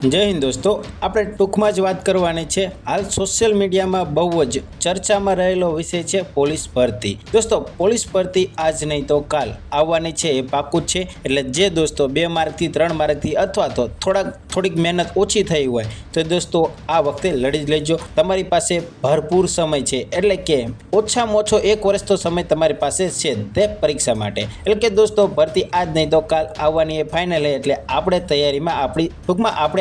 જય હિન્દ દોસ્તો, આપણે ટૂંકમાં જ વાત કરવાની છે. હાલ સોશિયલ મીડિયામાં બહુ જ ચર્ચામાં રહેલો વિષય છે પોલીસ ભરતી. દોસ્તો, પોલીસ ભરતી આજ નહીં તો કાલ આવવાની છે એ પાક્કું જ છે. એટલે જે દોસ્તો 2 માર્કથી 3 માર્કથી અથવા તો થોડીક મહેનત ઓછી થઈ હોય તો દોસ્તો આ વખતે લડી જ લેજો. તમારી પાસે ભરપૂર સમય છે, એટલે કે ઓછામાં ઓછો 1 વર્ષ તો સમય તમારી પાસે છે તે પરીક્ષા માટે. એટલે કે દોસ્તો ભરતી આજ નહીં તો કાલ આવવાની એ ફાઇનલ છે. એટલે આપણે તૈયારીમાં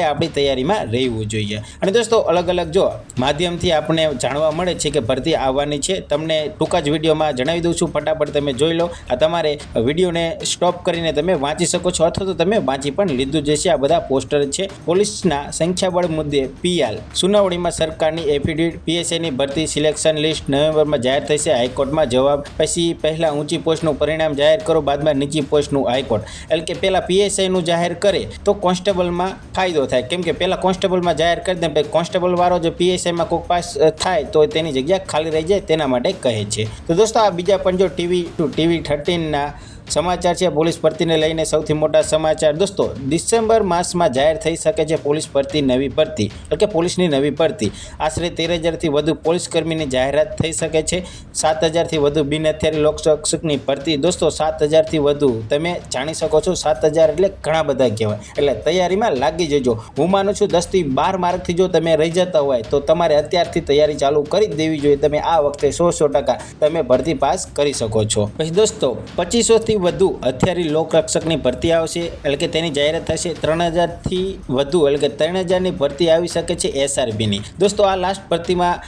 આપણી તૈયારીમાં રહેવું જોઈએ. અને દોસ્તો અલગ અલગ જો માધ્યમથી આપણે જાણવા મળે છે કે ભરતી આવવાની છે. તમને ટૂંકા જ વિડીયોમાં જણાવી દઉં છું, ફટાફટ તમે જોઈ લો. આ તમારે વિડીયોને સ્ટોપ કરીને તમે વાંચી શકો છો, અથવા તો તમે વાંચી પણ લીધું જ છે. આ બધા પોસ્ટર છે. પોલીસના સંખ્યાબળ મુદ્દે પીઆલ સુનાવણીમાં સરકારની એફિડેવિટ, પીએસઆઈની ભરતી સિલેક્શન લિસ્ટ નવેમ્બરમાં જાહેર થશે. હાઈકોર્ટમાં જવાબ, પછી પહેલા ઊંચી પોસ્ટનું પરિણામ જાહેર કરો, બાદમાં નીચી પોસ્ટનું હાઈકોર્ટ. એટલે કે પહેલા પીએસઆઈનું જાહેર કરે તો કોન્સ્ટેબલમાં ફાયદો થાય, કેમ કે પહેલાં કોન્સ્ટેબલમાં જાહેર કરી દે, પછી કોન્સ્ટેબલ વાળો જો પીએસઆઈમાં કોઈ પાસ થાય તો તેની જગ્યા ખાલી રહી જાય, તેના માટે કહે છે. તો દોસ્તો આ બીજા પણ જો ટીવી 13ના સમાચાર છે. પોલીસ ભરતીને લઈને સૌથી મોટા સમાચાર દોસ્તો, ડિસેમ્બર માસમાં જાહેર થઈ શકે છે પોલીસ ભરતી નવી ભરતી, એટલે કે પોલીસની નવી ભરતી. આશરે 13,000થી વધુ પોલીસ કર્મીની જાહેરાત થઈ શકે છે. 7,000થી વધુ બિન હથિયારી લોકરક્ષકની ભરતી. દોસ્તો 7,000થી વધુ તમે જાણી શકો છો. 7,000 એટલે ઘણા બધા કહેવાય. એટલે તૈયારીમાં લાગી જજો. હું માનું છું 10થી 12 માર્કથી જો તમે રહી જતા હોય તો તમારે અત્યારથી તૈયારી ચાલુ કરી જ દેવી જોઈએ. તમે આ વખતે 100% તમે ભરતી પાસ કરી શકો છો. પછી દોસ્તો 2500થી વધુ હથિયારી લોકરક્ષકની ભરતી આવશે, એટલે કે તેની જાહેરાત થશે. 3,000થી વધુ, એટલે કે 3,000ની ભરતી આવી શકે છે એસઆરબીની. દોસ્તો આ લાસ્ટ ભરતીમાં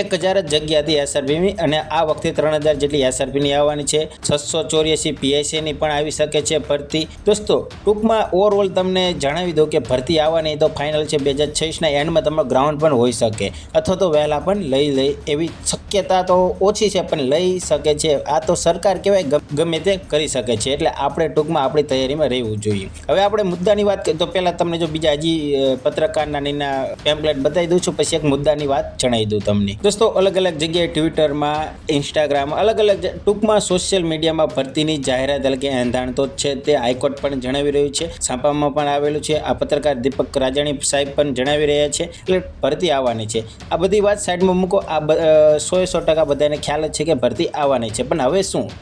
1,000 જ જગ્યા હતી એસઆરબીની, અને આ વખતે 3,000 જેટલી એસઆરબીની આવવાની છે. 684 પીએસઆઈની પણ આવી શકે છે ભરતી. દોસ્તો ટૂંકમાં ઓવરઓલ તમને જણાવી દઉં કે ભરતી આવવાની તો ફાઇનલ છે. 2026ના એન્ડમાં તમારો ગ્રાઉન્ડ પણ હોઈ શકે, અથવા તો વહેલા પણ લઈ એવી શક્યતા તો ઓછી છે, પણ લઈ શકે છે. આ તો સરકાર કહેવાય, ગમે તે કરી શકે છે. એટલે આપણે ટૂંકમાં આપણી તૈયારીમાં રહેવું જોઈએ. હવે આપણે મુદ્દાની વાત કરીએ તો પહેલાં તમને જો બીજા હજી પત્રકારના નીના પેમ્પલેટ બતાવી દઉં છું, પછી એક મુદ્દાની વાત જણાવી દઉં તમને. દોસ્તો અલગ અલગ જગ્યાએ ટ્વિટરમાં, ઇન્સ્ટાગ્રામ, અલગ અલગ ટૂંકમાં સોશિયલ મીડિયામાં ભરતીની જાહેરાત, એટલે કે એંધાણ તો છે તે હાઈકોર્ટ પણ જણાવી રહ્યું છે. છાપામાં પણ આવેલું છે. આ પત્રકાર દીપક રાજાણી સાહેબ પણ જણાવી રહ્યા છે. એટલે ભરતી આવવાની છે. આ બધી વાત સાઈડમાં મૂકો. આ 100% બધાને ખ્યાલ જ છે કે ભરતી આવવાની છે. પણ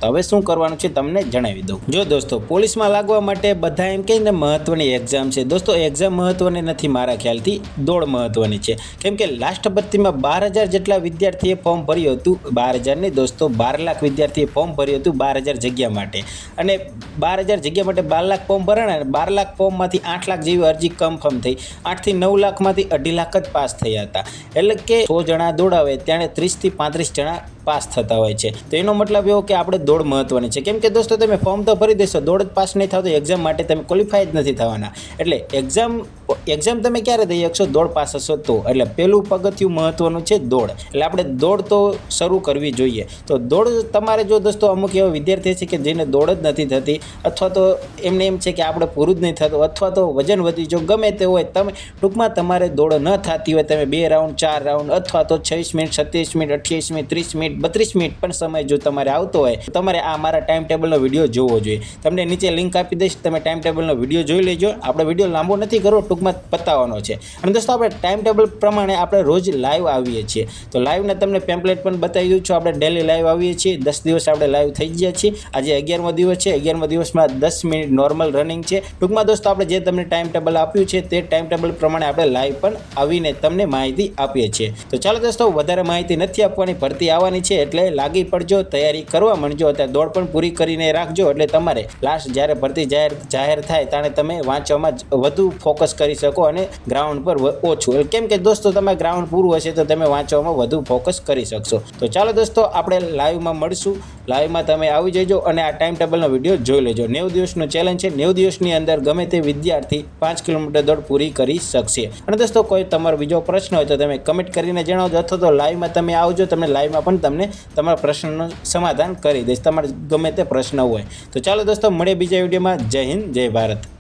હવે શું કરવાનું છે તમને જણાવી દઉં. જો દોસ્તો પોલીસમાં લાગવા માટે બધા એમ કહીને મહત્વની એક્ઝામ છે. દોસ્તો એક્ઝામ મહત્વની નથી, મારા ખ્યાલથી દોડ મહત્વની છે. કેમ કે લાસ્ટ ભરતીમાં 12,000 જેટલા વિદ્યાર્થીએ ફોર્મ ભર્યું હતું. 12,000 નહીં દોસ્તો, 12 લાખ વિદ્યાર્થીએ ફોર્મ ભર્યું હતું 12,000 જગ્યા માટે. અને 12,000 જગ્યા માટે 12 લાખ ફોર્મ ભરાણા. 12 લાખ ફોર્મમાંથી 8 લાખ જેવી અરજી કન્ફર્મ થઈ. 8થી 9 લાખમાંથી 2.5 લાખ જ પાસ થયા હતા. એટલે કે 100 જણા દોડાવે ત્યારે 30થી 35 જણા પાસ થતા હોય છે. તો એનો મતલબ એવો કે આપણે દોડ મહત્વની છે. કેમ કે દોસ્તો તમે ફોર્મ તો ભરી દેશો, દોડ જ પાસ નહીં થાવ તો એક્ઝામ માટે તમે ક્વોલિફાય જ નથી થવાના. એટલે એક્ઝામ તમે ક્યારે દઈ શકશો? દોડ પાસ હશો તો. એટલે પહેલું પગથિયું મહત્વનું છે દોડ. એટલે આપણે દોડ તો શરૂ કરવી જોઈએ. તો દોડ તમારે જો દોસ્તો અમુક એવા વિદ્યાર્થી છે કે જેને દોડ જ નથી થતી, અથવા તો એમને એમ છે કે આપણે પૂરું જ નહીં થતું, અથવા તો વજન વધી, જો ગમે તે હોય, તમે ટૂંકમાં તમારે દોડ ન થતી હોય, તમે 2 રાઉન્ડ 4 રાઉન્ડ અથવા તો 26 minute 27 minute 28 minute 30 minute 32 minute પણ સમય જો તમારે આવતો હોય તો તમારે આ મારા ટાઈમ ટેબલનો વિડીયો જોવો જોઈએ. તમને નીચે લિંક આપી દઈશ, તમે ટાઈમ ટેબલનો વિડીયો જોઈ લેજો. આપણે વિડીયો લાંબો નથી કરવો, ટૂંકમાં પતાવવાનો છે. અને દોસ્તો આપણે ટાઈમ ટેબલ પ્રમાણે આપણે રોજ લાઈવ આવીએ છીએ. તો લાઈવના તમને પેમ્પલેટ પણ બતાવી દઉં છું. આપણે ડેલી લાઈવ આવીએ છીએ. 10 દિવસ આપણે લાઈવ થઈ ગયા છીએ. આજે 11મો દિવસ છે. 11મા દિવસમાં 10 મિનિટ નોર્મલ રનિંગ છે. ટૂંકમાં દોસ્તો આપણે જે તમને ટાઈમ ટેબલ આપ્યું છે તે ટાઈમ ટેબલ પ્રમાણે આપણે લાઈવ પણ આવીને તમને માહિતી આપીએ છીએ. તો ચાલો દોસ્તો વધારે માહિતી નથી આપવાની, ભરતી આવવાની છે એટલે લાગી પડજો, તૈયારી કરવા માંડજો. અત્યારે દોડ પણ પૂરી કરીને રાખજો. એટલે તમારે લાસ્ટ જ્યારે ભરતી જાહેર થાય ત્યારે તમે વાંચવામાં વધુ ફોકસ કરી શકો અને ગ્રાઉન્ડ પર ઓછું. કેમ કે દોસ્તો તમારે ગ્રાઉન્ડ પૂરું હશે તો તમે વાંચવામાં વધુ ફોકસ કરી શકશો. તો ચાલો દોસ્તો આપણે લાઈવમાં મળશું. લાઈવમાં તમે આવી જજો અને આ ટાઈમ ટેબલનો વિડીયો જોઈ લેજો. 90 દિવસનું ચેલેન્જ છે. 90 દિવસની અંદર ગમે તે વિદ્યાર્થી 5 કિલોમીટર દોડ પૂરી કરી શકશે. અને દોસ્તો કોઈ તમારો બીજો પ્રશ્ન હોય તો તમે કમેન્ટ કરીને જણાવજો, અથવા તો લાઈવમાં તમે આવજો. તમને લાઈવમાં પણ તમને તમારા પ્રશ્નનું સમાધાન કરી દઈશ, તમારે ગમે તે પ્રશ્ન હોય. તો ચાલો દોસ્તો મળીએ બીજા વિડીયોમાં. જય હિન્દ, જય ભારત.